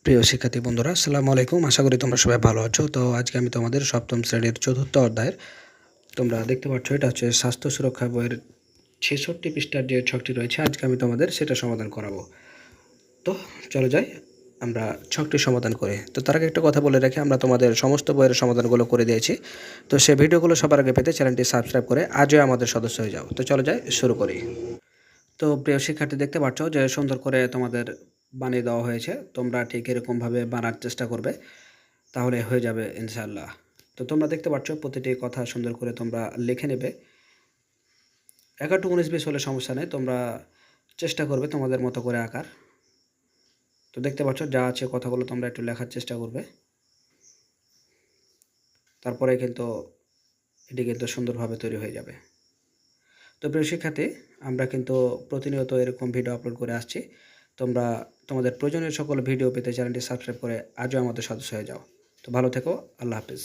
প্রিয় শিক্ষার্থী বন্ধুরা, আসসালামু আলাইকুম। আশা করি তোমরা সবাই ভালো আছো। তো আজকে আমি তোমাদের সপ্তম শ্রেণীর চতুর্থ অধ্যায়ের, তোমরা দেখতে পাচ্ছ এটা হচ্ছে স্বাস্থ্য সুরক্ষা বইয়ের ৬৬ পৃষ্ঠার যে ছকটি রয়েছে, আজকে আমি তোমাদের সেটা সমাধান করাবো। তো চলো যাই আমরা ছকটি সমাধান করে। তো তার আগে একটা কথা বলে রাখি, আমরা তোমাদের সমস্ত বইয়ের সমাধানগুলো করে দিয়েছি। তো সেই ভিডিওগুলো সবার আগে পেতে চ্যানেলটি সাবস্ক্রাইব করে আজই আমাদের সদস্য হয়ে যাও। তো চলো যাই, শুরু করি। তো প্রিয় শিক্ষার্থী, দেখতে পাচ্ছ যে সুন্দর করে তোমাদের বানিয়ে দেওয়া হয়েছে। তোমরা ঠিক এরকমভাবে বানার চেষ্টা করবে, তাহলে হয়ে যাবে ইনশাআল্লাহ। তো তোমরা দেখতে পাচ্ছ প্রতিটি কথা সুন্দর করে তোমরা লিখে নেবে। 11-19-20 হলে সমস্যা নেই, তোমরা চেষ্টা করবে তোমাদের মতো করে আঁকার। তো দেখতে পাচ্ছ যা আছে কথাগুলো তোমরা একটু লেখার চেষ্টা করবে, তারপরে কিন্তু এটি কিন্তু সুন্দরভাবে তৈরি হয়ে যাবে। তো প্রিয় শিক্ষার্থী, আমরা কিন্তু প্রতিনিয়ত এরকম ভিডিও আপলোড করে আসছি। তোমরা তোমাদের প্রয়োজনীয় সকল ভিডিও পেতে চ্যানেলটি সাবস্ক্রাইব করে আজও আমাদের সদস্য হয়ে যাও। তো ভালো থেকো, আল্লাহ হাফিজ।